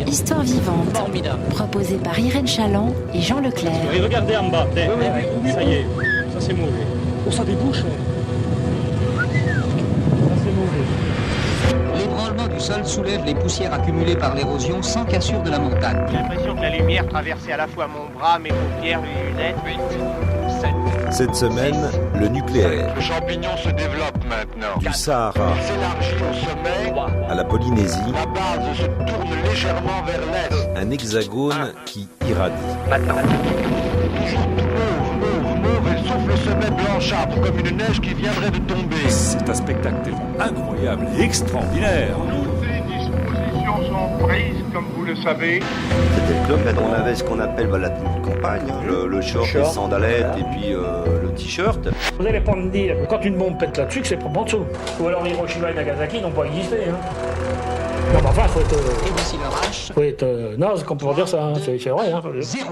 Histoire vivante, proposée par Irène Chaland et Jean Leclerc. Et regardez en bas, ça y est, ça c'est mauvais. Oh, ça débouche. Ça c'est mauvais. L'ébranlement du sol soulève les poussières accumulées par l'érosion sans cassure de la montagne. J'ai l'impression que la lumière traversait à la fois mon bras, mes paupières, mes lunettes. 8, 7. Cette semaine, le nucléaire. Le champignon se développe maintenant. Du Sahara Il s'élargit au sommet. à la Polynésie, La base se tourne légèrement vers l'est. un hexagone qui irradie. Toujours mauve, elle souffle le sommet blanchâtre comme une neige qui viendrait de tomber. C'est un spectacle tellement incroyable et extraordinaire. Toutes les dispositions sont prises, comme vous le savez. C'était le club, on avait ce qu'on appelle la tenue de campagne, le short, les sandalettes et puis le t-shirt. Vous allez pas me dire que quand une bombe pète là-dessus, que c'est pour en dessous. Ou alors Hiroshima et Nagasaki n'ont pas existé. Hein. Non, mais enfin, faut être. Et voici leur hache. Faut être naze comme pour dire ça. Hein. C'est vrai. Hein.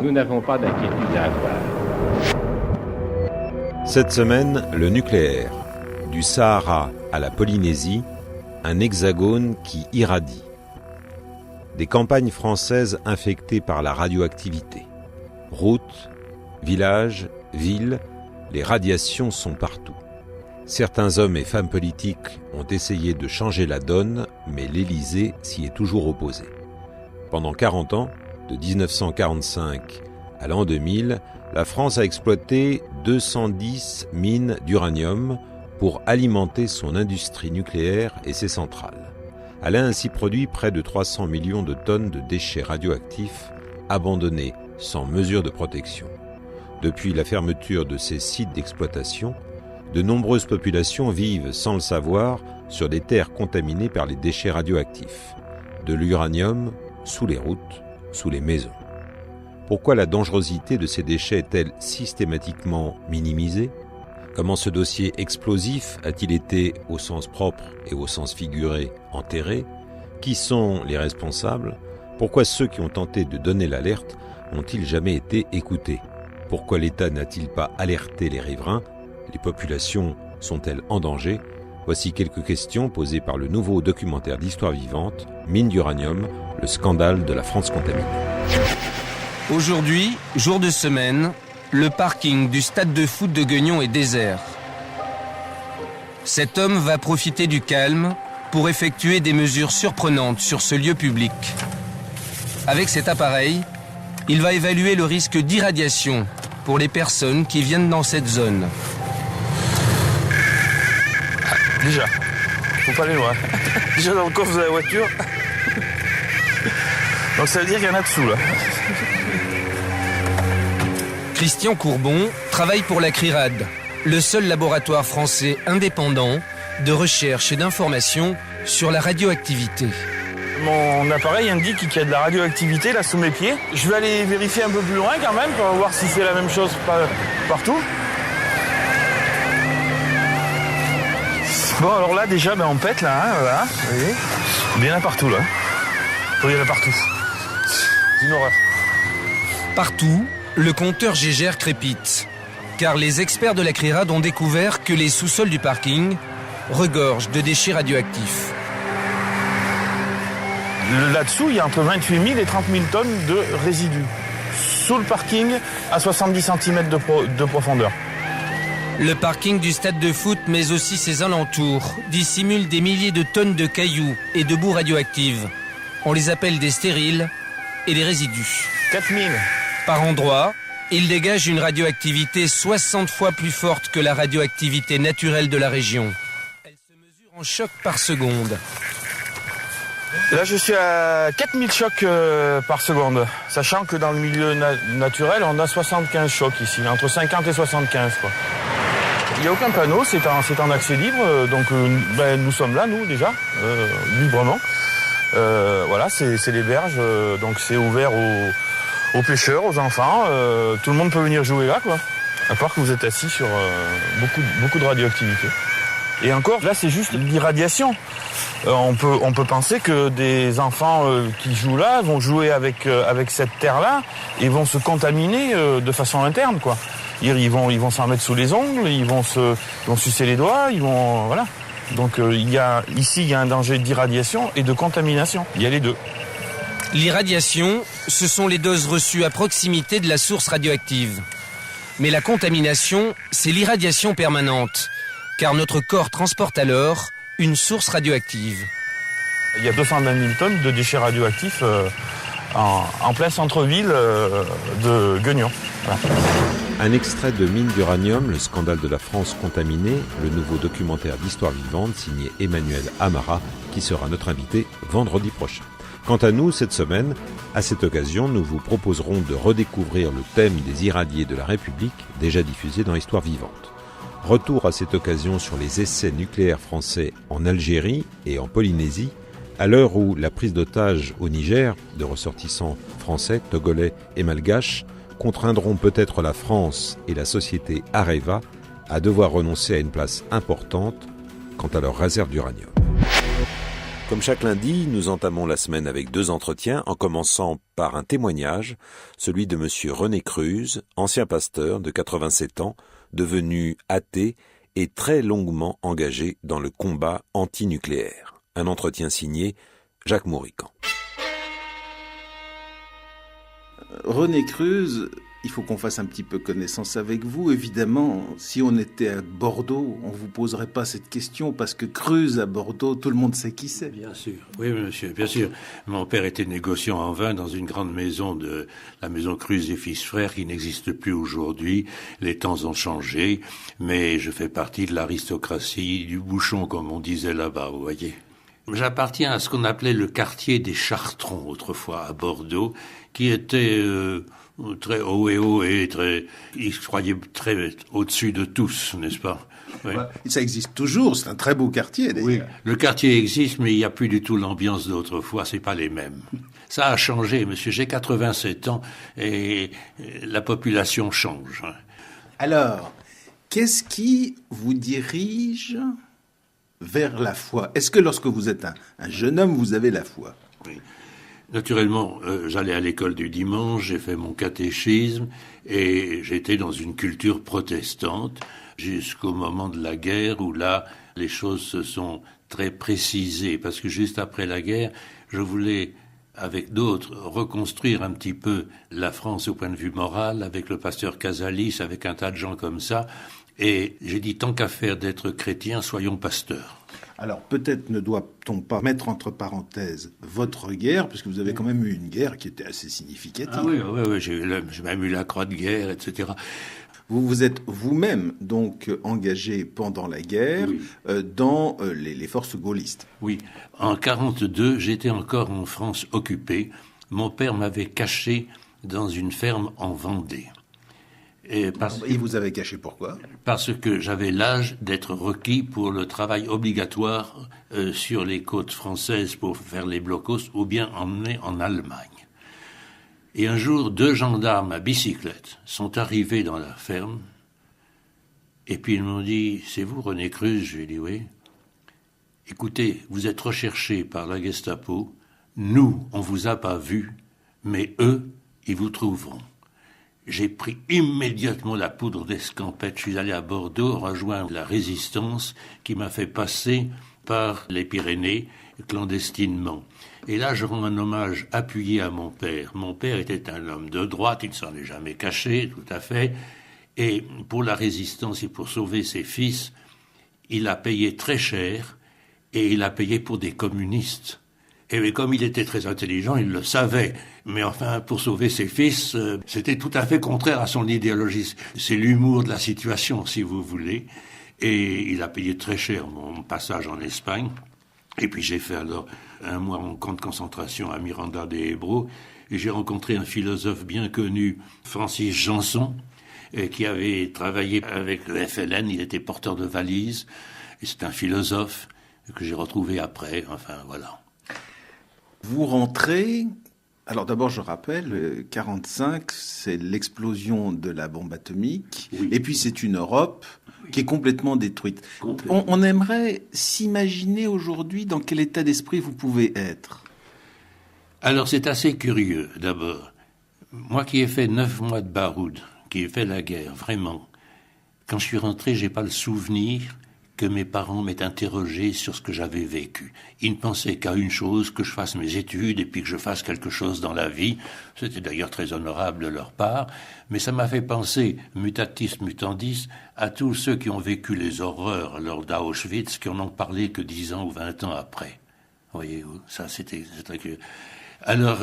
Nous n'avons pas d'inquiétude à avoir. Cette semaine, le nucléaire. Du Sahara à la Polynésie, un hexagone qui irradie. Des campagnes françaises infectées par la radioactivité. Routes, villages, villes, les radiations sont partout. Certains hommes et femmes politiques ont essayé de changer la donne, mais l'Élysée s'y est toujours opposé. Pendant 40 ans, de 1945 à l'an 2000, la France a exploité 210 mines d'uranium pour alimenter son industrie nucléaire et ses centrales. Elle a ainsi produit près de 300 millions de tonnes de déchets radioactifs abandonnés sans mesure de protection. Depuis la fermeture de ces sites d'exploitation, de nombreuses populations vivent sans le savoir sur des terres contaminées par les déchets radioactifs. De l'uranium sous les routes, sous les maisons. Pourquoi la dangerosité de ces déchets est-elle systématiquement minimisée ? Comment ce dossier explosif a-t-il été, au sens propre et au sens figuré, enterré ? Qui sont les responsables ? Pourquoi ceux qui ont tenté de donner l'alerte n'ont-ils jamais été écoutés ? Pourquoi l'État n'a-t-il pas alerté les riverains ? Les populations sont-elles en danger ? Voici quelques questions posées par le nouveau documentaire d'Histoire vivante, Mine d'uranium, le scandale de la France contaminée. Aujourd'hui, jour de semaine, le parking du stade de foot de Gueugnon est désert. Cet homme va profiter du calme pour effectuer des mesures surprenantes sur ce lieu public. Avec cet appareil, il va évaluer le risque d'irradiation pour les personnes qui viennent dans cette zone. Déjà, faut pas aller loin. Déjà dans le coffre de la voiture. Donc ça veut dire qu'il y en a dessous là. Christian Courbon travaille pour la CRIRAD, le seul laboratoire français indépendant de recherche et d'information sur la radioactivité. Mon appareil indique qu'il y a de la radioactivité là sous mes pieds. Je vais aller vérifier un peu plus loin quand même pour voir si c'est la même chose partout. Bon alors là déjà on pète là, hein, voilà. Vous voyez. Il y en a partout là. Il y en a partout. C'est une horreur. Partout, le compteur Gégère crépite. Car les experts de la CRIRAD ont découvert que les sous-sols du parking regorgent de déchets radioactifs. Là-dessous, il y a entre 28 000 et 30 000 tonnes de résidus. Sous le parking, à 70 cm de profondeur. Le parking du stade de foot, mais aussi ses alentours, dissimule des milliers de tonnes de cailloux et de boue radioactive. On les appelle des stériles et des résidus. 4000. Par endroits, ils dégagent une radioactivité 60 fois plus forte que la radioactivité naturelle de la région. Elle se mesure en chocs par seconde. Là, je suis à 4000 chocs par seconde. Sachant que dans le milieu naturel, on a 75 chocs ici, entre 50 et 75, quoi. Il n'y a aucun panneau, c'est en accès libre, donc nous sommes là, nous, déjà, librement. Voilà, c'est les berges, donc c'est ouvert aux pêcheurs, aux enfants. Tout le monde peut venir jouer là, quoi. À part que vous êtes assis sur beaucoup de radioactivité. Et encore, là, c'est juste l'irradiation. On peut penser que des enfants qui jouent là vont jouer avec cette terre-là et vont se contaminer de façon interne, quoi. Ils vont s'en mettre sous les ongles, ils vont sucer les doigts, voilà. Donc ici, il y a un danger d'irradiation et de contamination. Il y a les deux. L'irradiation, ce sont les doses reçues à proximité de la source radioactive. Mais la contamination, c'est l'irradiation permanente, car notre corps transporte alors une source radioactive. Il y a 220 000 tonnes de déchets radioactifs en plein centre-ville de Guignon. Voilà. Un extrait de Mine d'uranium, le scandale de la France contaminée, le nouveau documentaire d'histoire vivante signé Emmanuel Amara, qui sera notre invité vendredi prochain. Quant à nous, cette semaine, à cette occasion, nous vous proposerons de redécouvrir le thème des irradiés de la République, déjà diffusé dans Histoire vivante. Retour à cette occasion sur les essais nucléaires français en Algérie et en Polynésie, à l'heure où la prise d'otages au Niger de ressortissants français, togolais et malgaches contraindront peut-être la France et la société Areva à devoir renoncer à une place importante quant à leur réserve d'uranium. Comme chaque lundi, nous entamons la semaine avec 2 entretiens, en commençant par un témoignage, celui de monsieur René Cruz, ancien pasteur de 87 ans, devenu athée et très longuement engagé dans le combat antinucléaire. Un entretien signé Jacques Mourican. René Cruz, il faut qu'on fasse un petit peu connaissance avec vous. Évidemment, si on était à Bordeaux, on ne vous poserait pas cette question parce que Cruz à Bordeaux, tout le monde sait qui c'est. Bien sûr, oui monsieur, bien sûr. Mon père était négociant en vin dans une grande maison la maison Cruz et Fils Frères qui n'existe plus aujourd'hui. Les temps ont changé, mais je fais partie de l'aristocratie du bouchon comme on disait là-bas, vous voyez. J'appartiens à ce qu'on appelait le quartier des Chartrons autrefois à Bordeaux, qui était très haut et il se croyait très au-dessus de tous, n'est-ce pas? Oui. Ça existe toujours, c'est un très beau quartier d'ailleurs. Oui, le quartier existe, mais il n'y a plus du tout l'ambiance d'autrefois, c'est pas les mêmes. Ça a changé, monsieur, j'ai 87 ans et la population change. Alors, qu'est-ce qui vous dirige vers la foi? Est-ce que lorsque vous êtes un jeune homme, vous avez la foi? Oui. Naturellement, j'allais à l'école du dimanche, j'ai fait mon catéchisme et j'étais dans une culture protestante jusqu'au moment de la guerre où là, les choses se sont très précisées parce que juste après la guerre, je voulais, avec d'autres, reconstruire un petit peu la France au point de vue moral avec le pasteur Casalis, avec un tas de gens comme ça. Et j'ai dit, tant qu'à faire d'être chrétien, soyons pasteurs. Alors, peut-être ne doit-on pas mettre entre parenthèses votre guerre, parce que vous avez quand même eu une guerre qui était assez significative. Ah oui, j'ai même eu la croix de guerre, etc. Vous vous êtes vous-même donc engagé pendant la guerre dans les forces gaullistes. Oui, en 1942, j'étais encore en France occupée. Mon père m'avait caché dans une ferme en Vendée. Et vous avez caché pourquoi? Parce que j'avais l'âge d'être requis pour le travail obligatoire sur les côtes françaises pour faire les blocos ou bien emmener en Allemagne. Et un jour, 2 gendarmes à bicyclette sont arrivés dans la ferme et puis ils m'ont dit « C'est vous René Cruz ?» Je lui ai dit « Oui. » « Écoutez, vous êtes recherché par la Gestapo. Nous, on vous a pas vu, mais eux, ils vous trouveront. » J'ai pris immédiatement la poudre d'escampette. Je suis allé à Bordeaux rejoindre la résistance qui m'a fait passer par les Pyrénées clandestinement. Et là, je rends un hommage appuyé à mon père. Mon père était un homme de droite, il ne s'en est jamais caché, tout à fait. Et pour la résistance et pour sauver ses fils, il a payé très cher et il a payé pour des communistes. Et comme il était très intelligent, il le savait. Mais enfin, pour sauver ses fils, c'était tout à fait contraire à son idéologie. C'est l'humour de la situation, si vous voulez. Et il a payé très cher mon passage en Espagne. Et puis j'ai fait alors 1 mois en camp de concentration à Miranda de Ebro. Et j'ai rencontré un philosophe bien connu, Francis Janson, qui avait travaillé avec le FLN. Il était porteur de valises. Et c'est un philosophe que j'ai retrouvé après. Enfin, voilà. Vous rentrez, alors d'abord je rappelle, 45, c'est l'explosion de la bombe atomique, et puis c'est une Europe qui est complètement détruite. On aimerait s'imaginer aujourd'hui dans quel état d'esprit vous pouvez être. Alors c'est assez curieux d'abord. Moi qui ai fait 9 mois de baroud, qui ai fait la guerre, vraiment, quand je suis rentré, j'ai pas le souvenir que mes parents m'aient interrogé sur ce que j'avais vécu. Ils ne pensaient qu'à une chose, que je fasse mes études et puis que je fasse quelque chose dans la vie. C'était d'ailleurs très honorable de leur part, mais ça m'a fait penser, mutatis mutandis, à tous ceux qui ont vécu les horreurs lors d'Auschwitz, qui en ont parlé que 10 ans ou 20 ans après. Voyez-vous, ça c'était très curieux. Alors,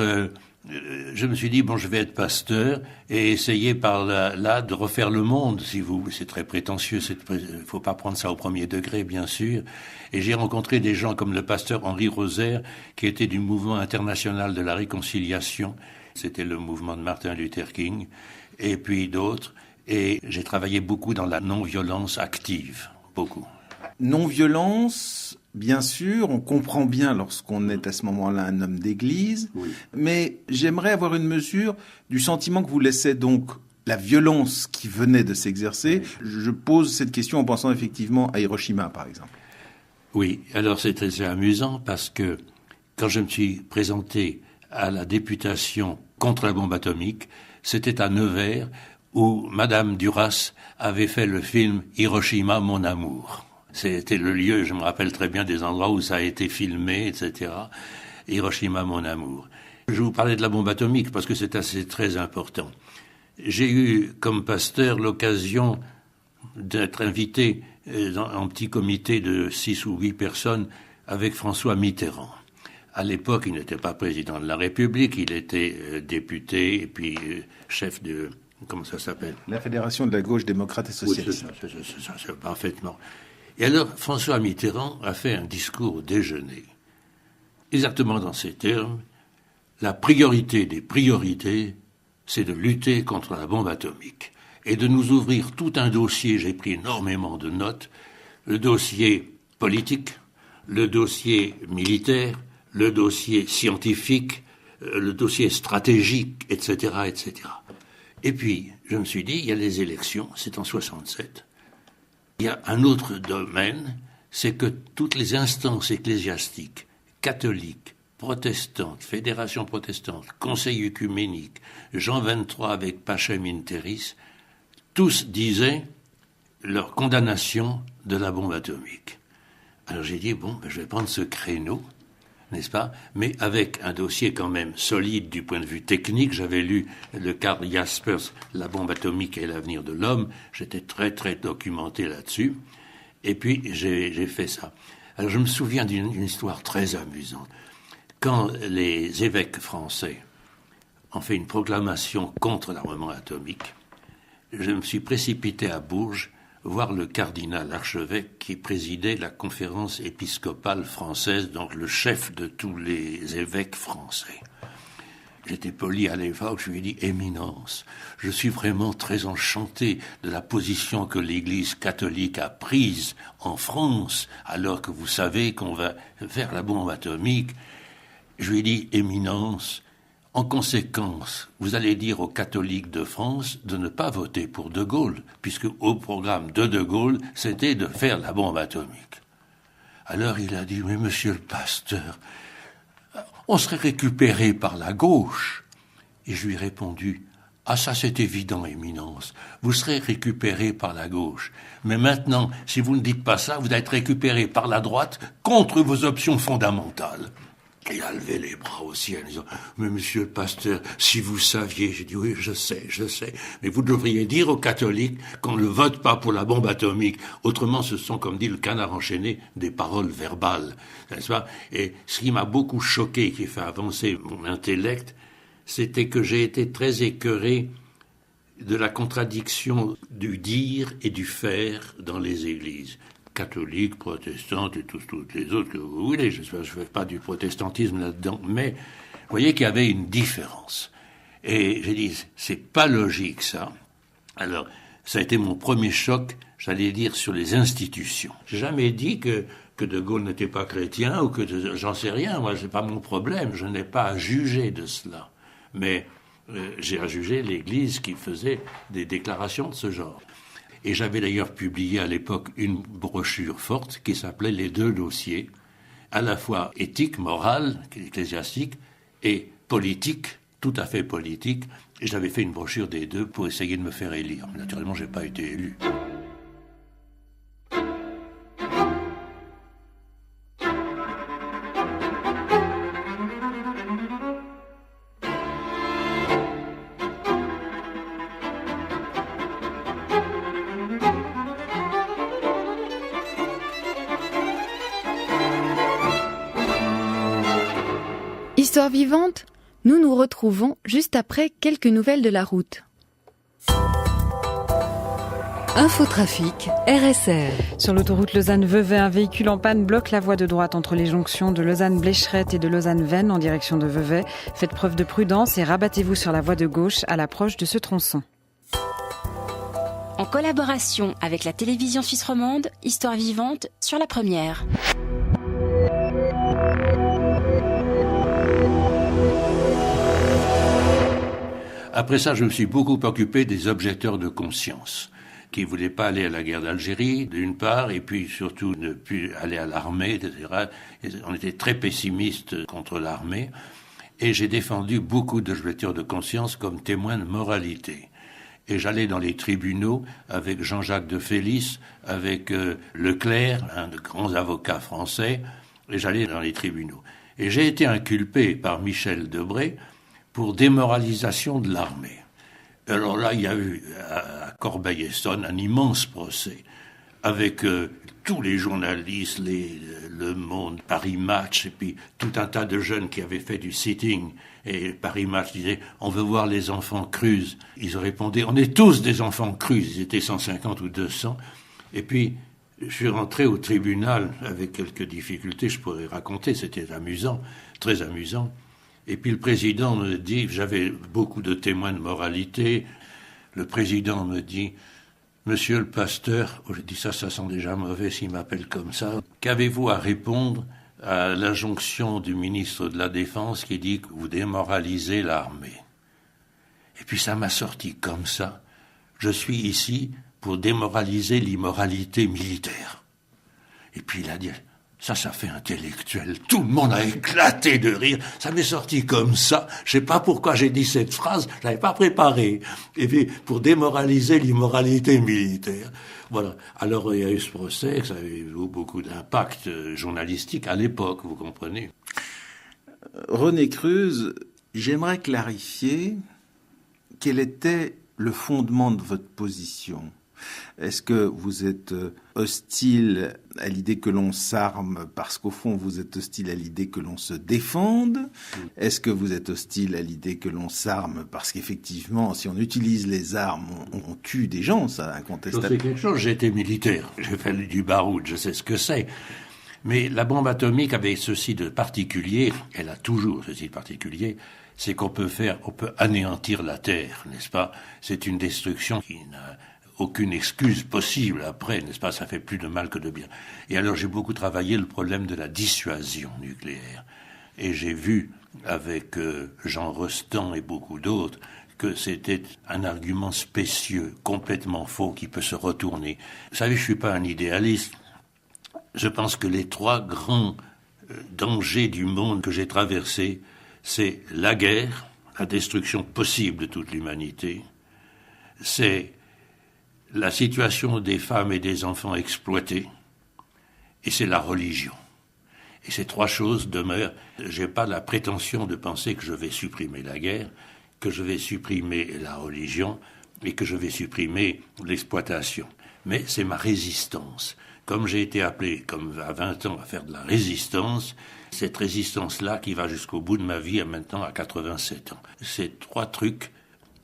je me suis dit, bon, je vais être pasteur et essayer par là de refaire le monde, si vous voulez. C'est très prétentieux, il faut pas prendre ça au premier degré, bien sûr. Et j'ai rencontré des gens comme le pasteur Henri Rosaire, qui était du mouvement international de la réconciliation. C'était le mouvement de Martin Luther King, et puis d'autres. Et j'ai travaillé beaucoup dans la non-violence active, beaucoup. Non-violence, bien sûr, on comprend bien lorsqu'on est à ce moment-là un homme d'église, oui. Mais j'aimerais avoir une mesure du sentiment que vous laissait donc la violence qui venait de s'exercer. Oui. Je pose cette question en pensant effectivement à Hiroshima, par exemple. Oui, alors c'est très amusant parce que quand je me suis présenté à la députation contre la bombe atomique, c'était à Nevers où Madame Duras avait fait le film Hiroshima, mon amour. C'était le lieu, je me rappelle très bien des endroits où ça a été filmé, etc. Hiroshima, mon amour. Je vous parlais de la bombe atomique parce que c'est assez très important. J'ai eu, comme pasteur, l'occasion d'être invité en petit comité de 6 ou 8 personnes avec François Mitterrand. À l'époque, il n'était pas président de la République, il était député et puis chef de... Comment ça s'appelle ? La Fédération de la gauche démocrate et socialiste. Oui, c'est parfaitement... Et alors, François Mitterrand a fait un discours au déjeuner, exactement dans ces termes. La priorité des priorités, c'est de lutter contre la bombe atomique et de nous ouvrir tout un dossier, j'ai pris énormément de notes, le dossier politique, le dossier militaire, le dossier scientifique, le dossier stratégique, etc., etc. Et puis, je me suis dit, il y a les élections, c'est en 67. Il y a un autre domaine, c'est que toutes les instances ecclésiastiques, catholiques, protestantes, fédération protestante, conseil œcuménique, Jean XXIII avec Pacem in Terris, tous disaient leur condamnation de la bombe atomique. Alors j'ai dit, bon, je vais prendre ce créneau, n'est-ce pas ? Mais avec un dossier quand même solide du point de vue technique. J'avais lu le Karl Jaspers, La bombe atomique et l'avenir de l'homme. J'étais très, très documenté là-dessus. Et puis, j'ai fait ça. Alors, je me souviens d'une histoire très amusante. Quand les évêques français ont fait une proclamation contre l'armement atomique, je me suis précipité à Bourges voir le cardinal archevêque qui présidait la conférence épiscopale française, donc le chef de tous les évêques français. J'étais poli à l'époque, je lui ai dit « Éminence, je suis vraiment très enchanté de la position que l'Église catholique a prise en France, alors que vous savez qu'on va faire la bombe atomique. » Je lui ai dit « Éminence, en conséquence, vous allez dire aux catholiques de France de ne pas voter pour De Gaulle, puisque au programme de De Gaulle, c'était de faire la bombe atomique. » Alors il a dit « Mais monsieur le pasteur, on serait récupéré par la gauche. » Et je lui ai répondu « Ah, ça c'est évident, Éminence, vous serez récupéré par la gauche. Mais maintenant, si vous ne dites pas ça, vous allez être récupéré par la droite contre vos options fondamentales. » Il a levé les bras au ciel en disant « Mais monsieur le pasteur, si vous saviez... » J'ai dit « Oui, je sais, mais vous devriez dire aux catholiques qu'on ne vote pas pour la bombe atomique. Autrement, ce sont, comme dit le Canard enchaîné, des paroles verbales. » N'est-ce pas ? Et ce qui m'a beaucoup choqué, qui fait avancer mon intellect, c'était que j'ai été très écœuré de la contradiction du dire et du faire dans les églises. Catholiques, protestantes et toutes les autres que vous voulez. Je ne fais pas du protestantisme là-dedans, mais vous voyez qu'il y avait une différence. Et j'ai dit, c'est pas logique ça. Alors, ça a été mon premier choc, j'allais dire, sur les institutions. J'ai jamais dit que De Gaulle n'était pas chrétien ou que j'en sais rien. Moi, c'est pas mon problème. Je n'ai pas à juger de cela. Mais j'ai à juger l'Église qui faisait des déclarations de ce genre. Et j'avais d'ailleurs publié à l'époque une brochure forte qui s'appelait « Les deux dossiers », à la fois éthique, morale, ecclésiastique, et politique, tout à fait politique. Et j'avais fait une brochure des deux pour essayer de me faire élire. Mais naturellement, je n'ai pas été élu. Histoire vivante, nous nous retrouvons juste après quelques nouvelles de la route. Infotrafic, RSR. Sur l'autoroute Lausanne-Vevey, un véhicule en panne bloque la voie de droite entre les jonctions de Lausanne-Blécherette et de Lausanne-Vennes en direction de Vevey. Faites preuve de prudence et rabattez-vous sur la voie de gauche à l'approche de ce tronçon. En collaboration avec la télévision suisse romande, Histoire vivante sur la première. Après ça, je me suis beaucoup occupé des objecteurs de conscience, qui ne voulaient pas aller à la guerre d'Algérie, d'une part, et puis surtout ne plus aller à l'armée, etc. On était très pessimistes contre l'armée, et j'ai défendu beaucoup d'objecteurs de conscience comme témoins de moralité. Et j'allais dans les tribunaux avec Jean-Jacques de Félis, avec Leclerc, un de grands avocats français, et j'allais dans les tribunaux. Et j'ai été inculpé par Michel Debré pour démoralisation de l'armée. Alors là, il y a eu à Corbeil-Essonnes un immense procès avec tous les journalistes, Le Monde, Paris Match, et puis tout un tas de jeunes qui avaient fait du sitting. Et Paris Match disait « On veut voir les enfants crus ». Ils répondaient « On est tous des enfants crus ». Ils étaient 150 ou 200. Et puis, je suis rentré au tribunal avec quelques difficultés, je pourrais raconter, c'était amusant, très amusant. Et puis le président me dit, j'avais beaucoup de témoins de moralité, le président me dit, monsieur le pasteur, je dis ça sent déjà mauvais s'il m'appelle comme ça, qu'avez-vous à répondre à l'injonction du ministre de la Défense qui dit que vous démoralisez l'armée? Et puis ça m'a sorti comme ça, je suis ici pour démoraliser l'immoralité militaire. Et puis il a dit... Ça fait intellectuel. Tout le monde a éclaté de rire. Ça m'est sorti comme ça. Je sais pas pourquoi j'ai dit cette phrase. Je l'avais pas préparée. Et puis, pour démoraliser l'immoralité militaire. Voilà. Alors, il y a eu ce procès. Ça avait eu beaucoup d'impact journalistique à l'époque, vous comprenez. René Cruz, j'aimerais clarifier quel était le fondement de votre position. Est-ce que vous êtes hostile à l'idée que l'on s'arme parce qu'au fond vous êtes hostile à l'idée que l'on se défende? Est-ce que vous êtes hostile à l'idée que l'on s'arme parce qu'effectivement, si on utilise les armes, on tue des gens, ça, incontestablement? Je sais quelque chose, j'ai été militaire, j'ai fait du baroud, je sais ce que c'est. Mais la bombe atomique avait ceci de particulier, elle a toujours ceci de particulier, c'est qu'on peut anéantir la Terre, n'est-ce pas? C'est une destruction qui n'a aucune excuse possible après, n'est-ce pas? Ça fait plus de mal que de bien. Et alors j'ai beaucoup travaillé le problème de la dissuasion nucléaire. Et j'ai vu avec Jean Rostand et beaucoup d'autres que c'était un argument spécieux, complètement faux, qui peut se retourner. Vous savez, je suis pas un idéaliste. Je pense que les trois grands dangers du monde que j'ai traversés, c'est la guerre, la destruction possible de toute l'humanité, c'est la situation des femmes et des enfants exploités, et c'est la religion. Et ces trois choses demeurent. J'ai pas la prétention de penser que je vais supprimer la guerre, que je vais supprimer la religion, et que je vais supprimer l'exploitation. Mais c'est ma résistance. Comme j'ai été appelé, comme à 20 ans, à faire de la résistance, cette résistance-là qui va jusqu'au bout de ma vie, maintenant à 87 ans. Ces trois trucs,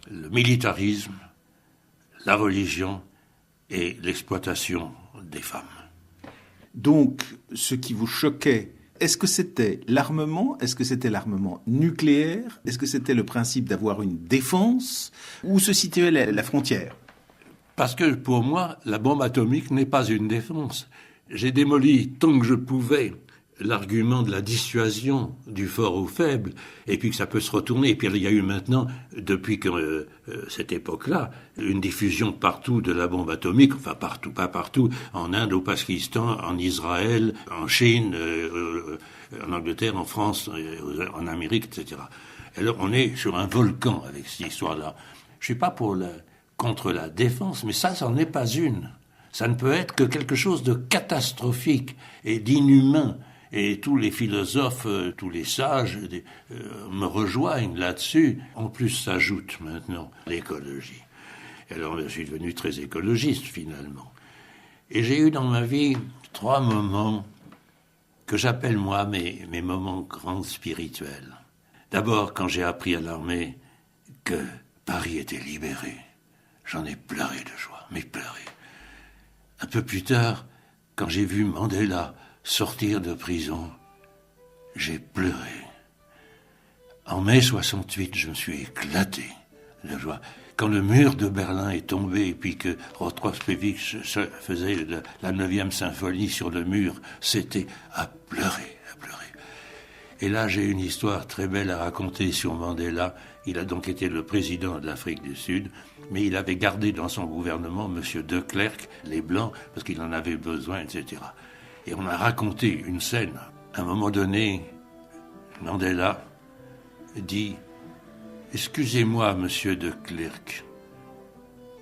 le militarisme, la religion et l'exploitation des femmes. Donc, ce qui vous choquait, est-ce que c'était l'armement? Est-ce que c'était l'armement nucléaire? Est-ce que c'était le principe d'avoir une défense? Où se situait la frontière? Parce que pour moi, la bombe atomique n'est pas une défense. J'ai démoli tant que je pouvais l'argument de la dissuasion du fort au faible, et puis que ça peut se retourner. Et puis il y a eu maintenant, depuis que cette époque-là, une diffusion partout de la bombe atomique, enfin partout, pas partout, en Inde, au Pakistan, en Israël, en Chine, en Angleterre, en France, en Amérique, etc. Alors on est sur un volcan avec cette histoire-là. Je suis pas contre la défense, mais ça n'en est pas une. Ça ne peut être que quelque chose de catastrophique et d'inhumain. Et tous les philosophes, tous les sages me rejoignent là-dessus. En plus, s'ajoute maintenant l'écologie. Et alors, je suis devenu très écologiste, finalement. Et j'ai eu dans ma vie 3 moments que j'appelle, moi, mes moments grands spirituels. D'abord, quand j'ai appris à l'armée que Paris était libéré, j'en ai pleuré de joie, mais pleuré. Un peu plus tard, quand j'ai vu Mandela sortir de prison, j'ai pleuré. En mai 68, je me suis éclaté de joie. Quand le mur de Berlin est tombé et puis que Rostropchevitch faisait la 9e symphonie sur le mur, c'était à pleurer, à pleurer. Et là, j'ai une histoire très belle à raconter sur Mandela. Il a donc été le président de l'Afrique du Sud, mais il avait gardé dans son gouvernement M. de Klerk, les Blancs, parce qu'il en avait besoin, etc. Et on a raconté une scène. À un moment donné, Mandela dit « Excusez-moi, monsieur de Klerk,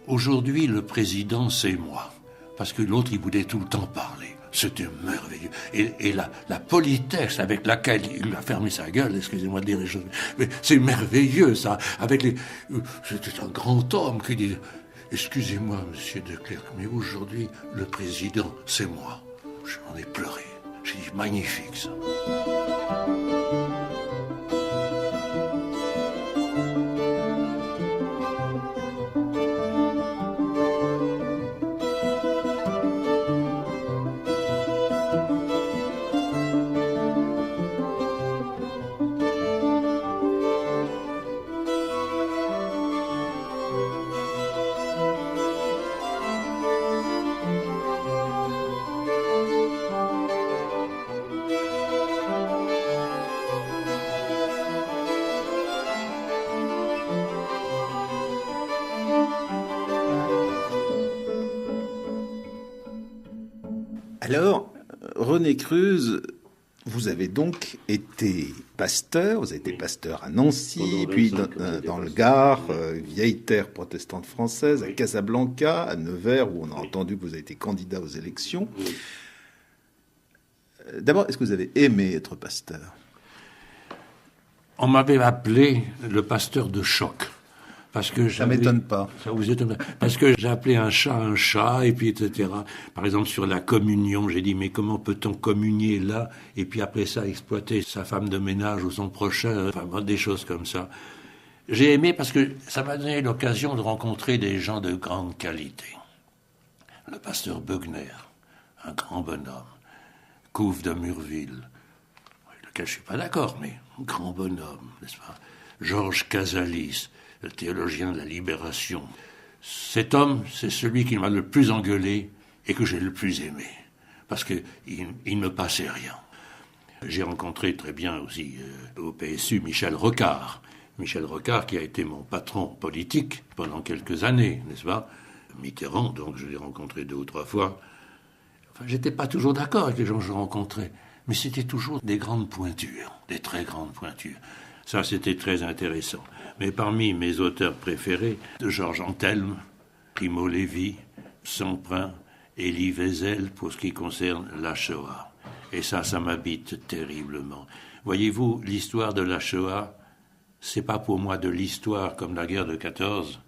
aujourd'hui le président c'est moi. » Parce que l'autre, il voulait tout le temps parler. C'était merveilleux. Et la politesse avec laquelle il a fermé sa gueule, excusez-moi de dire les choses, mais c'est merveilleux, ça. C'était un grand homme qui dit « Excusez-moi, monsieur de Klerk, mais aujourd'hui le président c'est moi. » J'en ai pleuré. J'ai dit « Magnifique, ça. » Alors, René Cruz, vous avez donc été pasteur, vous avez été pasteur à Nancy, puis dans le Gard, vieille terre protestante française, à Casablanca, à Nevers, où on a entendu que vous avez été candidat aux élections. D'abord, est-ce que vous avez aimé être pasteur? On m'avait appelé le pasteur de choc. Parce que ça m'étonne pas. Ça vous étonne pas. Parce que j'ai appelé un chat, et puis etc. Par exemple, sur la communion, j'ai dit, mais comment peut-on communier là, et puis après ça, exploiter sa femme de ménage ou son prochain, enfin, des choses comme ça. J'ai aimé parce que ça m'a donné l'occasion de rencontrer des gens de grande qualité. Le pasteur Beugner, un grand bonhomme. Couve de Murville, lequel je suis pas d'accord, mais un grand bonhomme, n'est-ce pas? Georges Casalis, le théologien de la libération. Cet homme, c'est celui qui m'a le plus engueulé et que j'ai le plus aimé, parce qu'il ne me passait rien. J'ai rencontré très bien aussi au PSU Michel Rocard. Michel Rocard qui a été mon patron politique pendant quelques années, n'est-ce pas? Mitterrand, donc je l'ai rencontré 2 ou 3 fois. Enfin, j'étais pas toujours d'accord avec les gens que je rencontrais, mais c'était toujours des grandes pointures, des très grandes pointures. Ça, c'était très intéressant. Mais parmi mes auteurs préférés, Georges Antelme, Primo Levi, Semprin, Elie Wiesel, pour ce qui concerne la Shoah. Et ça m'habite terriblement. Voyez-vous, l'histoire de la Shoah, c'est pas pour moi de l'histoire comme la guerre de 14,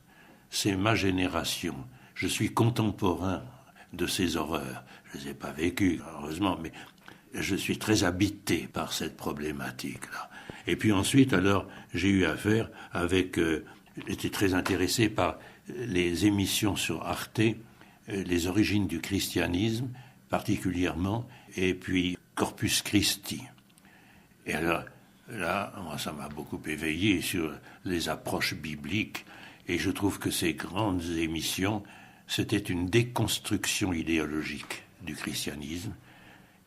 c'est ma génération. Je suis contemporain de ces horreurs. Je ne les ai pas vécues, heureusement, mais je suis très habité par cette problématique-là. Et puis ensuite, alors, j'ai eu affaire avec... j'étais très intéressé par les émissions sur Arte, les origines du christianisme, particulièrement, et puis Corpus Christi. Et alors, là, moi, ça m'a beaucoup éveillé sur les approches bibliques, et je trouve que ces grandes émissions, c'était une déconstruction idéologique du christianisme.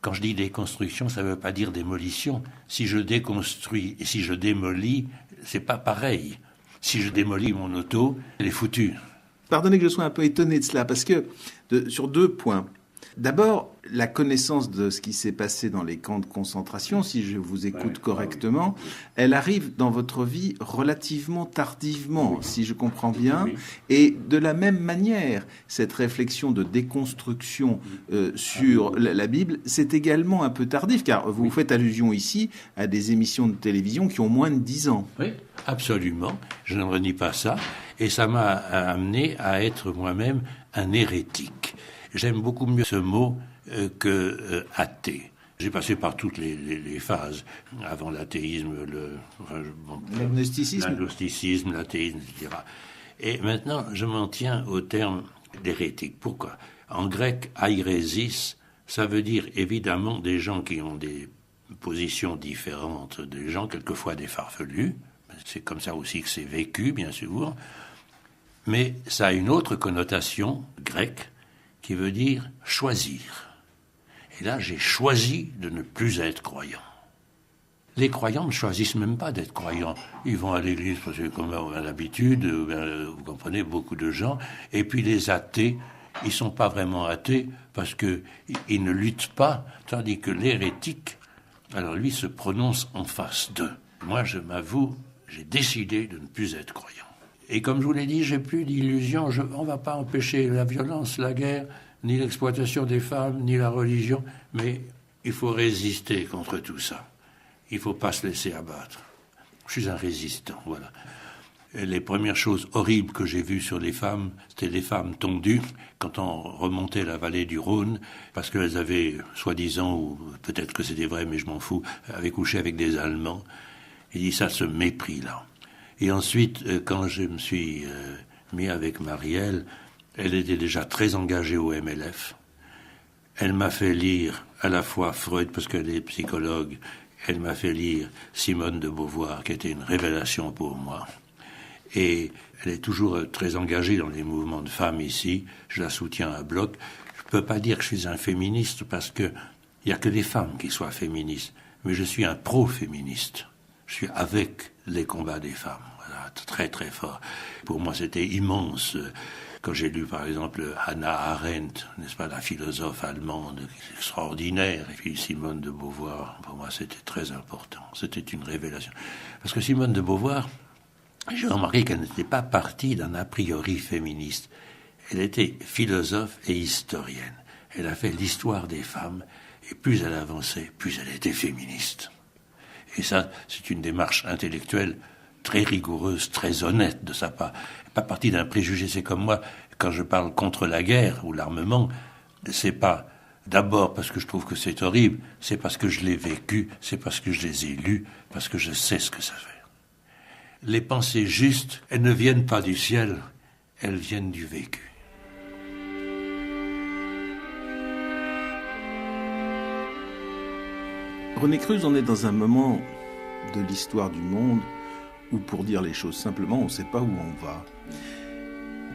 Quand je dis déconstruction, ça ne veut pas dire démolition. Si je déconstruis et si je démolis, c'est pas pareil. Si je démolis mon auto, elle est foutue. Pardonnez que je sois un peu étonné de cela, parce que sur 2 points. D'abord, la connaissance de ce qui s'est passé dans les camps de concentration, si je vous écoute correctement, elle arrive dans votre vie relativement tardivement, si je comprends bien. Et de la même manière, cette réflexion de déconstruction sur la Bible, c'est également un peu tardif, car vous faites allusion ici à des émissions de télévision qui ont moins de 10 ans. Oui, absolument. Je ne renie pas ça. Et ça m'a amené à être moi-même un hérétique. J'aime beaucoup mieux ce mot que athée. J'ai passé par toutes les phases, avant l'athéisme, l'agnosticisme, l'athéisme, etc. Et maintenant, je m'en tiens au terme d'hérétique. Pourquoi ? En grec, airésis, ça veut dire évidemment des gens qui ont des positions différentes, des gens quelquefois des farfelus. C'est comme ça aussi que c'est vécu, bien sûr. Mais ça a une autre connotation grecque qui veut dire choisir. Et là, j'ai choisi de ne plus être croyant. Les croyants ne choisissent même pas d'être croyants. Ils vont à l'église parce que, comme on a l'habitude, vous comprenez, beaucoup de gens. Et puis les athées, ils ne sont pas vraiment athées parce qu'ils ne luttent pas, tandis que l'hérétique, alors lui, se prononce en face d'eux. Moi, je m'avoue, j'ai décidé de ne plus être croyant. Et comme je vous l'ai dit, j'ai plus d'illusions. On ne va pas empêcher la violence, la guerre, ni l'exploitation des femmes, ni la religion, mais il faut résister contre tout ça. Il ne faut pas se laisser abattre. Je suis un résistant, voilà. Et les premières choses horribles que j'ai vues sur les femmes, c'était les femmes tondues, quand on remontait la vallée du Rhône, parce qu'elles avaient, soi-disant, ou peut-être que c'était vrai, mais je m'en fous, avaient couché avec des Allemands. Il dit ça, ce mépris-là. Et ensuite, quand je me suis mis avec Marielle, elle était déjà très engagée au MLF. Elle m'a fait lire à la fois Freud, parce qu'elle est psychologue, elle m'a fait lire Simone de Beauvoir, qui était une révélation pour moi. Et elle est toujours très engagée dans les mouvements de femmes ici. Je la soutiens à bloc. Je ne peux pas dire que je suis un féministe, parce qu'il n'y a que des femmes qui soient féministes. Mais je suis un pro-féministe. Je suis avec les combats des femmes. Voilà, très très fort. Pour moi, c'était immense. Quand j'ai lu, par exemple, Hannah Arendt, n'est-ce pas, la philosophe allemande, extraordinaire, et puis Simone de Beauvoir, pour moi, c'était très important. C'était une révélation. Parce que Simone de Beauvoir, j'ai remarqué qu'elle n'était pas partie d'un a priori féministe. Elle était philosophe et historienne. Elle a fait l'histoire des femmes, et plus elle avançait, plus elle était féministe. Et ça, c'est une démarche intellectuelle très rigoureuse, très honnête de sa part. Pas partie d'un préjugé. C'est comme moi, quand je parle contre la guerre ou l'armement, c'est pas d'abord parce que je trouve que c'est horrible, c'est parce que je l'ai vécu, c'est parce que je les ai lus, parce que je sais ce que ça fait. Les pensées justes, elles ne viennent pas du ciel, elles viennent du vécu. René Cruz, on est dans un moment de l'histoire du monde où, pour dire les choses simplement, on ne sait pas où on va.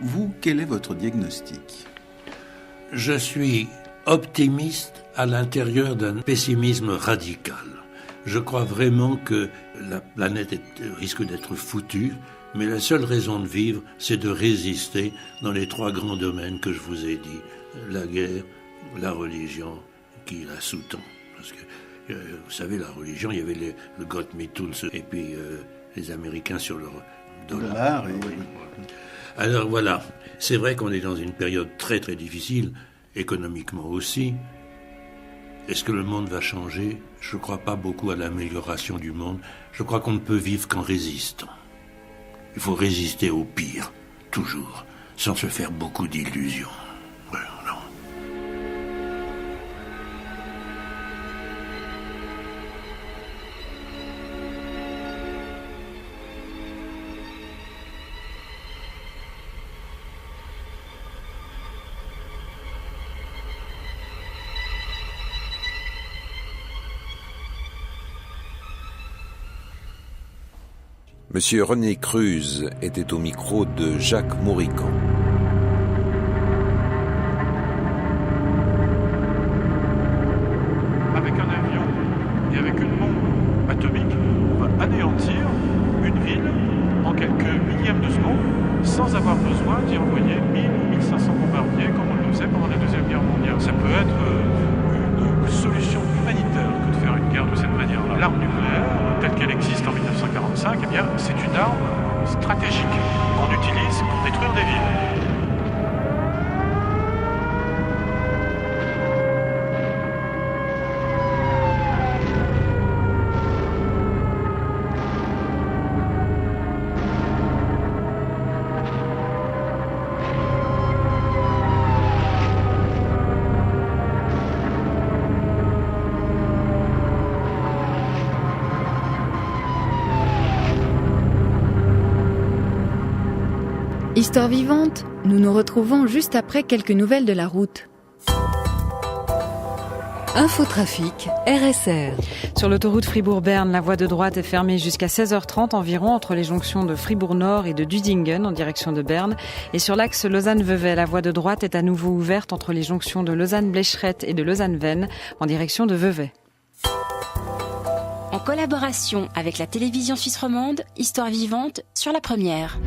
Vous, quel est votre diagnostic ? Je suis optimiste à l'intérieur d'un pessimisme radical. Je crois vraiment que la planète risque d'être foutue, mais la seule raison de vivre, c'est de résister dans les 3 grands domaines que je vous ai dit. La guerre, la religion, qui la sous-tend. Parce que, vous savez, la religion, il y avait le Gott mit uns, et puis les Américains sur leur dollar. Oui. Alors voilà, c'est vrai qu'on est dans une période très très difficile, économiquement aussi. Est-ce que le monde va changer ? Je ne crois pas beaucoup à l'amélioration du monde. Je crois qu'on ne peut vivre qu'en résistant. Il faut résister au pire, toujours, sans se faire beaucoup d'illusions. Voilà, non. Monsieur René Cruz était au micro de Jacques Mourican. Avec un avion et avec une bombe atomique, on va anéantir une ville en quelques millièmes de seconde sans avoir besoin d'y envoyer 1000 ou 1500 bombardiers comme on le faisait pendant la Deuxième Guerre mondiale. Ça peut être une solution humanitaire que de faire une guerre de cette manière-là. L'arme nucléaire, telle qu'elle existe en 1945, eh bien, c'est une arme stratégique qu'on utilise pour détruire des villes. Histoire vivante, nous nous retrouvons juste après quelques nouvelles de la route. Infotrafic, RSR. Sur l'autoroute Fribourg-Berne, la voie de droite est fermée jusqu'à 16h30 environ entre les jonctions de Fribourg-Nord et de Dudingen en direction de Berne. Et sur l'axe Lausanne-Vevey, la voie de droite est à nouveau ouverte entre les jonctions de Lausanne-Blécherette et de Lausanne-Vennes en direction de Vevey. En collaboration avec la télévision suisse romande, Histoire vivante sur la première.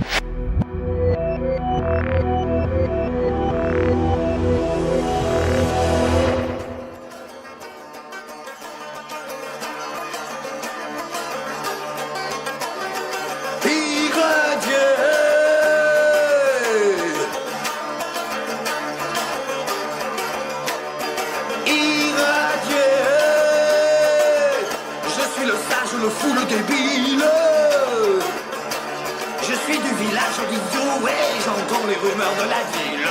Le fou, le débile. Je suis du village d'idiot et j'entends les rumeurs de la ville.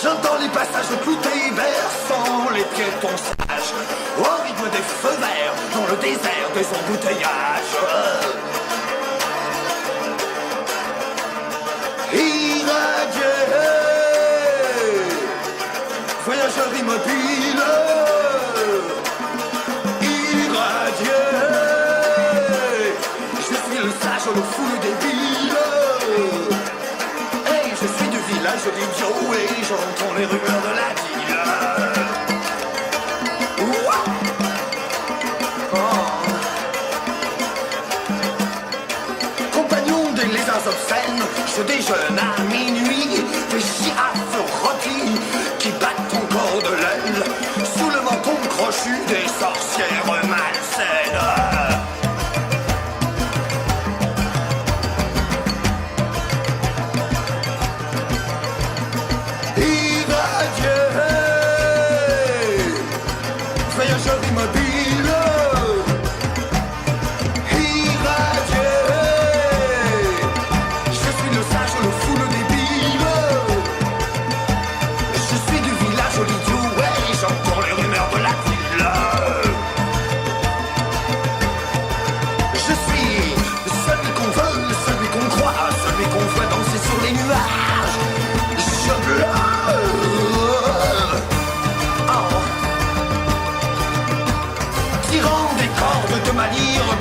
J'entends les passages cloutés berçant les piétons sages au rythme des feux verts dans le désert des embouteillages. Irradié, voyageur immobile. Le fou, le débile. Hey, je suis du village d'idiot et j'entends les rumeurs de la ville. Compagnon des lézards obscènes, je déjeune à minuit. Des girafes rôties qui battent encore de l'aile sous le menton crochu des sorcières malsaines.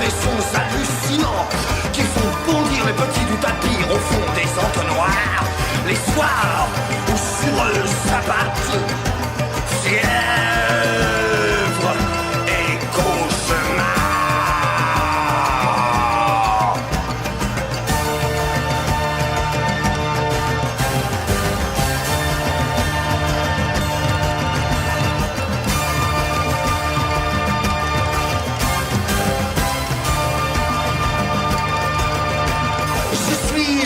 Des sons hallucinants qui font bondir les petits du tapis au fond des entonnoirs. Les soirs où sur eux s'abattent fièvre et cauchemar.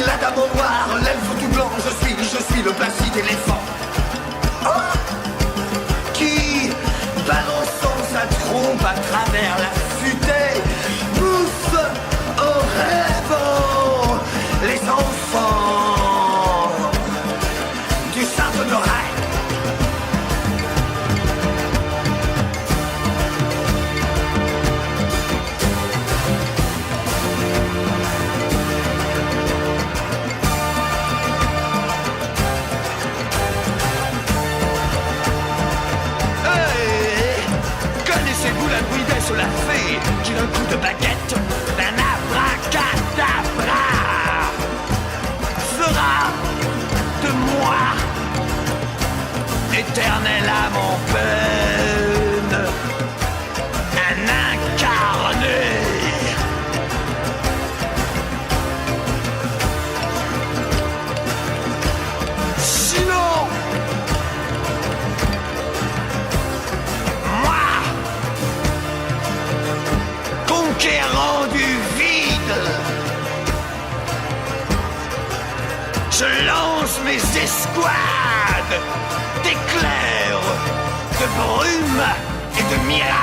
La dame au noir, l'elfe tout blanc, je suis le placide éléphant. Oh, qui, balançant sa trompe à travers la futaie, bouffe en rêvant les enfants du Chardonneret. La fée qui d'un coup de baguette, d'un abracadabra, fera de moi éternel âme en peine, un incarné. Sinon, conquérant du vide, je lance mes escouades d'éclairs, de brume et de mirages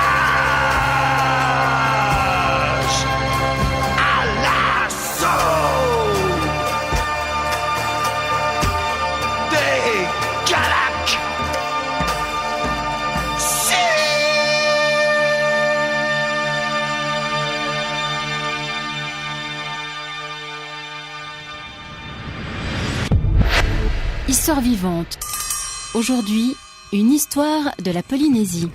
à l'assaut des Galaques. Histoire vivante. Aujourd'hui, une histoire de la Polynésie.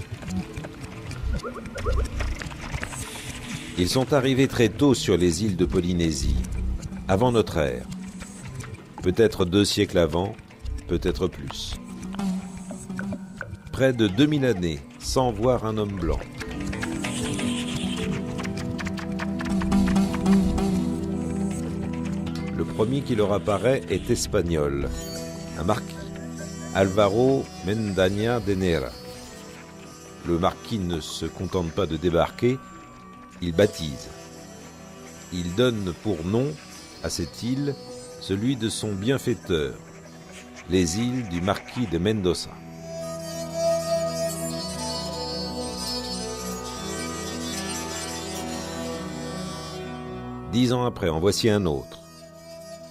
Ils sont arrivés très tôt sur les îles de Polynésie, avant notre ère. Peut-être 2 siècles avant, peut-être plus. Près de 2000 années, sans voir un homme blanc. Le premier qui leur apparaît est espagnol, un marquis, Álvaro Mendaña de Nera. Le marquis ne se contente pas de débarquer, il baptise. Il donne pour nom à cette île celui de son bienfaiteur, les îles du marquis de Mendoza. Dix ans après, en voici un autre.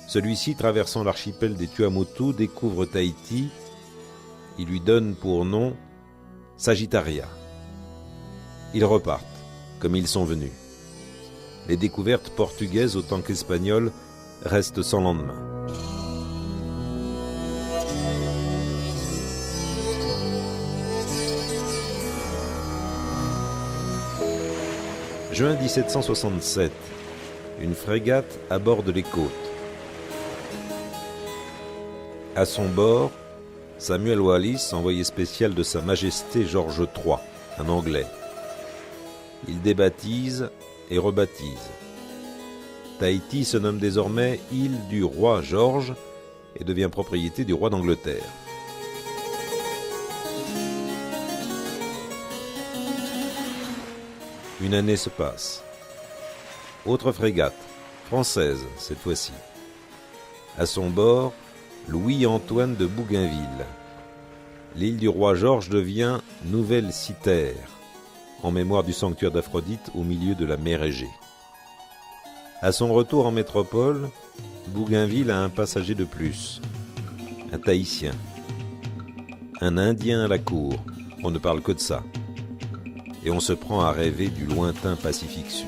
Celui-ci, traversant l'archipel des Tuamotu, découvre Tahiti. Il lui donne pour nom Sagittaria. Ils repartent, comme ils sont venus. Les découvertes portugaises autant qu'espagnoles restent sans lendemain. Juin 1767, une frégate aborde les côtes. À son bord, Samuel Wallis, envoyé spécial de Sa Majesté George III, un Anglais. Il débaptise et rebaptise. Tahiti se nomme désormais île du roi George et devient propriété du roi d'Angleterre. Une année se passe. Autre frégate, française cette fois-ci. À son bord, Louis-Antoine de Bougainville. L'île du roi George devient Nouvelle Cythère, en mémoire du sanctuaire d'Aphrodite au milieu de la mer Égée. À son retour en métropole, Bougainville a un passager de plus, un Tahitien, un Indien à la cour, on ne parle que de ça, et on se prend à rêver du lointain Pacifique Sud.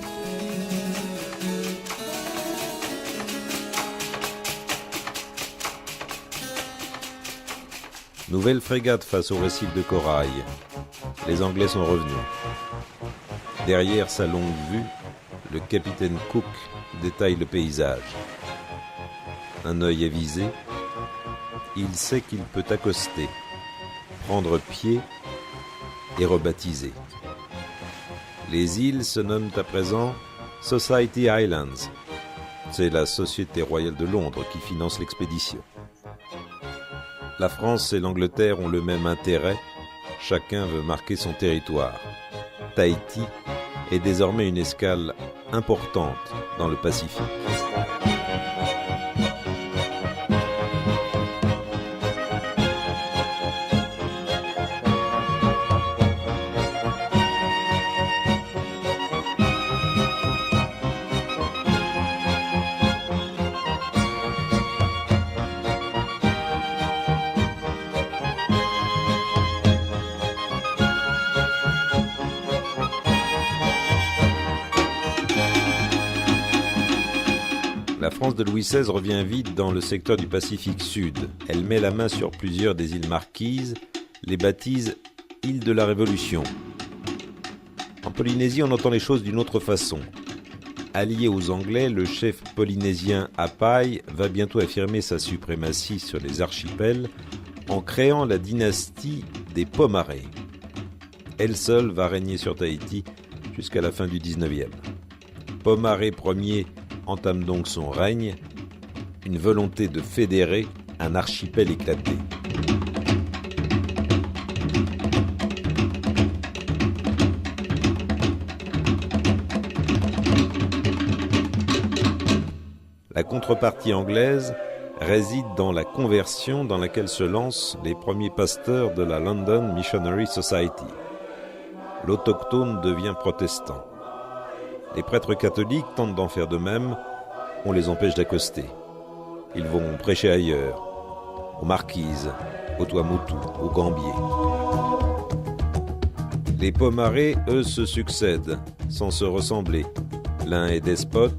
Nouvelle frégate face au récif de corail. Les Anglais sont revenus. Derrière sa longue vue, le capitaine Cook détaille le paysage. Un œil avisé, il sait qu'il peut accoster, prendre pied et rebaptiser. Les îles se nomment à présent Society Islands. C'est la Société royale de Londres qui finance l'expédition. La France et l'Angleterre ont le même intérêt, chacun veut marquer son territoire. Tahiti est désormais une escale importante dans le Pacifique. La France de Louis XVI revient vite dans le secteur du Pacifique Sud. Elle met la main sur plusieurs des îles marquises, les baptise îles de la Révolution. En Polynésie, on entend les choses d'une autre façon. Allié aux Anglais, le chef polynésien Apai va bientôt affirmer sa suprématie sur les archipels en créant la dynastie des Pomaré. Elle seule va régner sur Tahiti jusqu'à la fin du XIXe. Pomaré Ier entame donc son règne, une volonté de fédérer un archipel éclaté. La contrepartie anglaise réside dans la conversion dans laquelle se lancent les premiers pasteurs de la London Missionary Society. L'autochtone devient protestant. Les prêtres catholiques tentent d'en faire de même, on les empêche d'accoster. Ils vont prêcher ailleurs, aux Marquises, aux Tuamotu, aux Gambiers. Les Pomaré, eux, se succèdent, sans se ressembler. L'un est despote,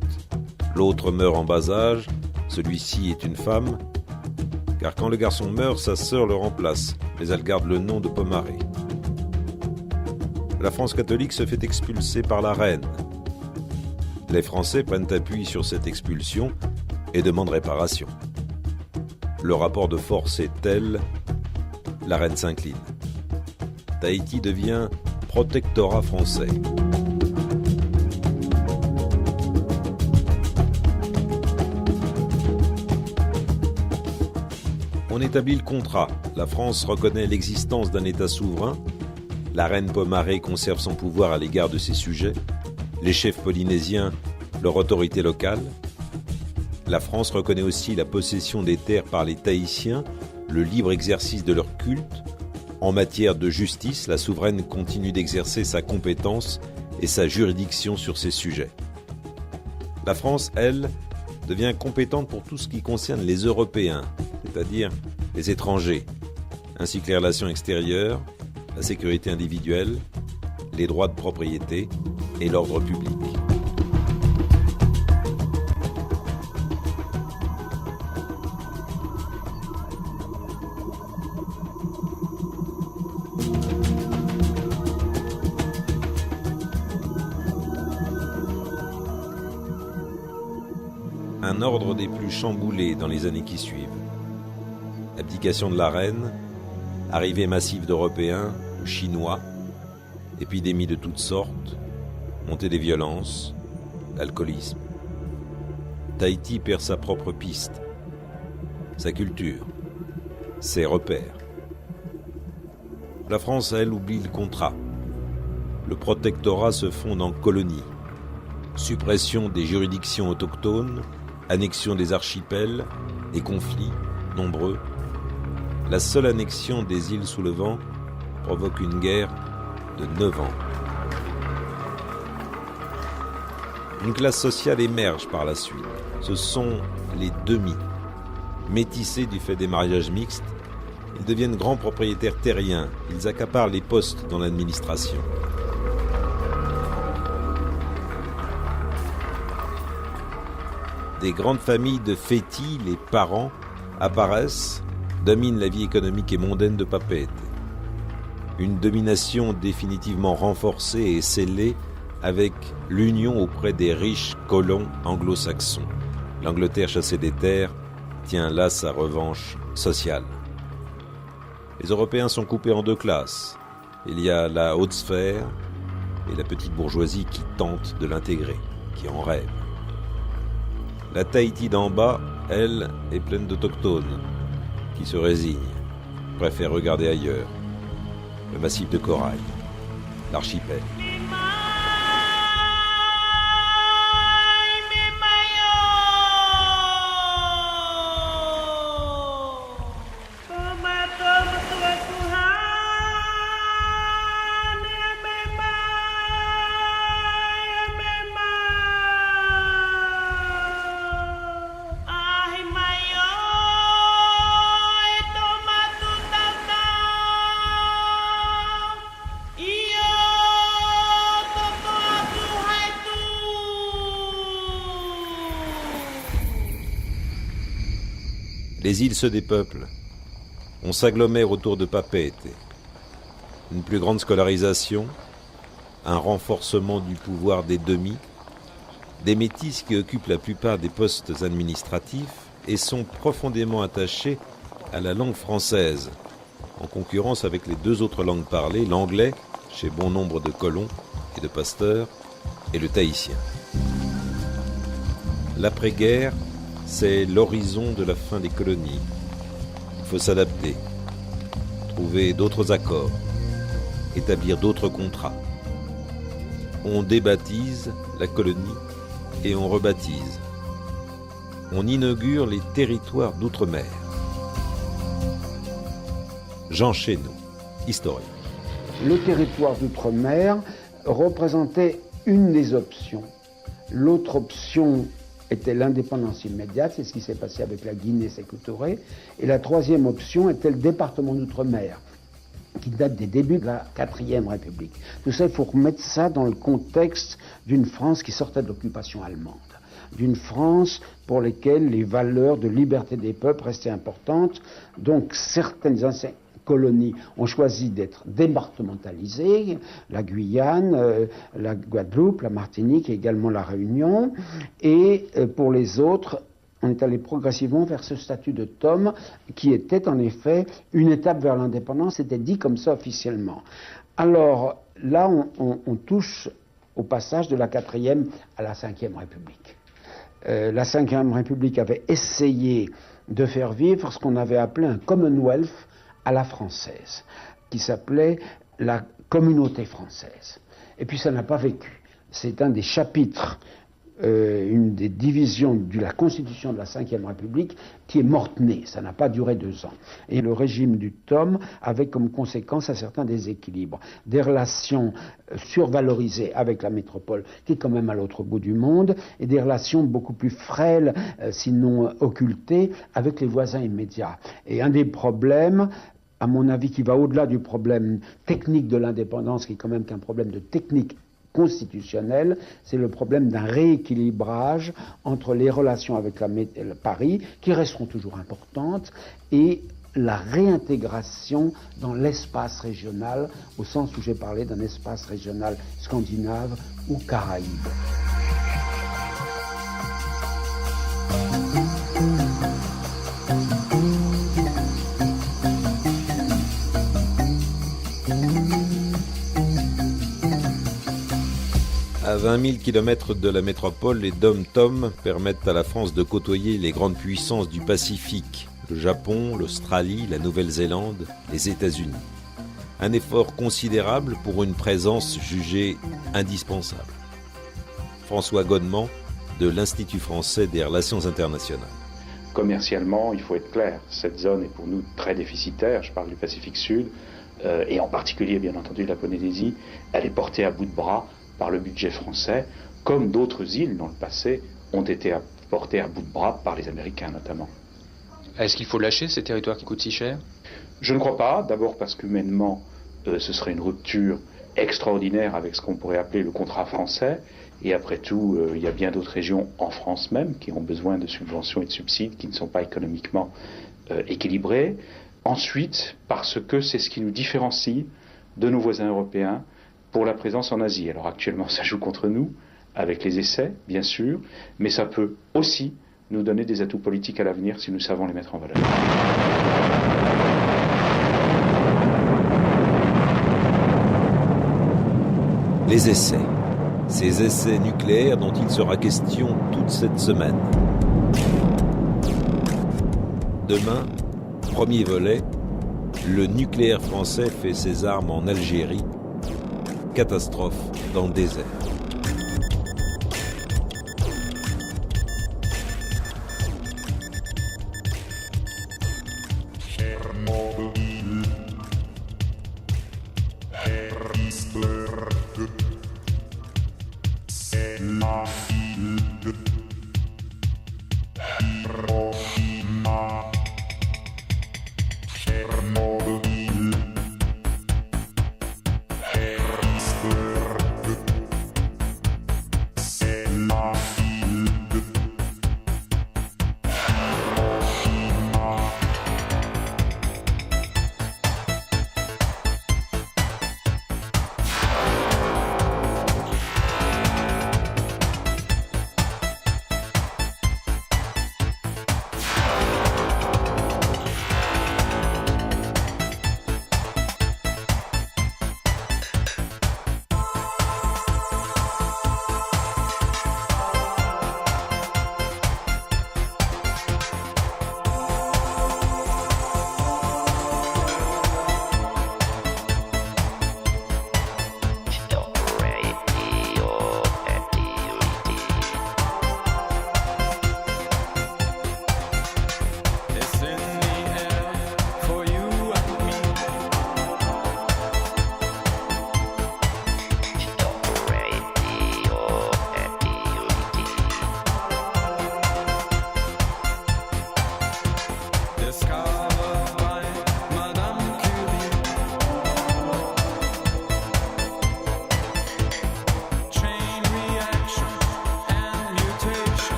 l'autre meurt en bas âge, celui-ci est une femme. car quand le garçon meurt, sa sœur le remplace, mais elle garde le nom de Pomaré. La France catholique se fait expulser par la reine. Les Français prennent appui sur cette expulsion et demandent réparation. Le rapport de force est tel, la reine s'incline. Tahiti devient protectorat français. On établit le contrat. La France reconnaît l'existence d'un État souverain. La reine Pomaré conserve son pouvoir à l'égard de ses sujets. Les chefs polynésiens, leur autorité locale. La France reconnaît aussi la possession des terres par les Tahitiens, le libre exercice de leur culte. En matière de justice, la souveraine continue d'exercer sa compétence et sa juridiction sur ces sujets. La France, elle, devient compétente pour tout ce qui concerne les Européens, c'est-à-dire les étrangers, ainsi que les relations extérieures, la sécurité individuelle, les droits de propriété et l'ordre public. Un ordre des plus chamboulés dans les années qui suivent. Abdication de la reine, arrivée massive d'Européens, Chinois, épidémies de toutes sortes, montée des violences, l'alcoolisme. Tahiti perd sa propre piste, sa culture, ses repères. La France, elle, oublie le contrat. Le protectorat se fonde en colonie. Suppression des juridictions autochtones, annexion des archipels, des conflits nombreux. La seule annexion des îles sous le vent provoque une guerre de 9 ans. Une classe sociale émerge par la suite. Ce sont les demi. Métissés du fait des mariages mixtes, ils deviennent grands propriétaires terriens. Ils accaparent les postes dans l'administration. Des grandes familles de fétis, les parents, apparaissent, dominent la vie économique et mondaine de Papeete. Une domination définitivement renforcée et scellée avec l'union auprès des riches colons anglo-saxons. L'Angleterre chassée des terres tient là sa revanche sociale. Les Européens sont coupés en deux classes. Il y a la haute sphère et la petite bourgeoisie qui tente de l'intégrer, qui en rêve. La Tahiti d'en bas, elle, est pleine d'autochtones, qui se résignent, préfèrent regarder ailleurs. Le massif de corail, l'archipel. Les îles se dépeuplent. On s'agglomère autour de Papeete. Une plus grande scolarisation, un renforcement du pouvoir des demi, des métis qui occupent la plupart des postes administratifs et sont profondément attachés à la langue française, en concurrence avec les deux autres langues parlées, l'anglais, chez bon nombre de colons et de pasteurs, et le tahitien. L'après-guerre, c'est l'horizon de la fin des colonies. Il faut s'adapter, trouver d'autres accords, établir d'autres contrats. On débaptise la colonie et on rebaptise. On inaugure les territoires d'outre-mer. Jean Chéneau, historien. Le territoire d'outre-mer représentait une des options. L'autre option était l'indépendance immédiate, c'est ce qui s'est passé avec la Guinée Sékou Touré. Et la troisième option était le département d'outre-mer, qui date des débuts de la 4e République. Tout ça, il faut remettre ça dans le contexte d'une France qui sortait de l'occupation allemande. d'une France pour lesquelles les valeurs de liberté des peuples restaient importantes. Donc certaines anciennes colonies ont choisi d'être départementalisées, la Guyane, la Guadeloupe, la Martinique et également la Réunion. Et pour les autres, on est allé progressivement vers ce statut de Thom qui était en effet une étape vers l'indépendance, c'était dit comme ça officiellement. Alors là, on touche au passage de la 4e à la 5e République. La 5e République avait essayé de faire vivre ce qu'on avait appelé un Commonwealth à la française, qui s'appelait la communauté française. Et puis ça n'a pas vécu. C'est un des chapitres, une des divisions de la Constitution de la 5e République qui est morte-née. Ça n'a pas duré 2 ans. Et le régime du Thom avait comme conséquence un certain déséquilibre. Des relations survalorisées avec la métropole, qui est quand même à l'autre bout du monde, et des relations beaucoup plus frêles, sinon occultées, avec les voisins immédiats. Et un des problèmes, à mon avis, qui va au-delà du problème technique de l'indépendance, qui est quand même qu'un problème de technique constitutionnelle, c'est le problème d'un rééquilibrage entre les relations avec Paris, qui resteront toujours importantes, et la réintégration dans l'espace régional, au sens où j'ai parlé d'un espace régional scandinave ou caraïbe. À 20 000 km de la métropole, les dom-toms permettent à la France de côtoyer les grandes puissances du Pacifique, le Japon, l'Australie, la Nouvelle-Zélande, les États-Unis. Un effort considérable pour une présence jugée indispensable. François Godement, de l'Institut français des relations internationales. Commercialement, il faut être clair, cette zone est pour nous très déficitaire, je parle du Pacifique Sud, et en particulier bien entendu la Polynésie, elle est portée à bout de bras par le budget français, comme d'autres îles dans le passé ont été portées à bout de bras par les Américains notamment. Est-ce qu'il faut lâcher ces territoires qui coûtent si cher ? Je ne crois pas, d'abord parce qu'humainement, ce serait une rupture extraordinaire avec ce qu'on pourrait appeler le contrat français, et après tout, il y a bien d'autres régions en France même qui ont besoin de subventions et de subsides qui ne sont pas économiquement équilibrés. Ensuite, parce que c'est ce qui nous différencie de nos voisins européens pour la présence en Asie. Alors actuellement, ça joue contre nous, avec les essais, bien sûr, mais ça peut aussi nous donner des atouts politiques à l'avenir si nous savons les mettre en valeur. Les essais. Ces essais nucléaires dont il sera question toute cette semaine. Demain, premier volet, le nucléaire français fait ses armes en Algérie. Catastrophe dans le désert.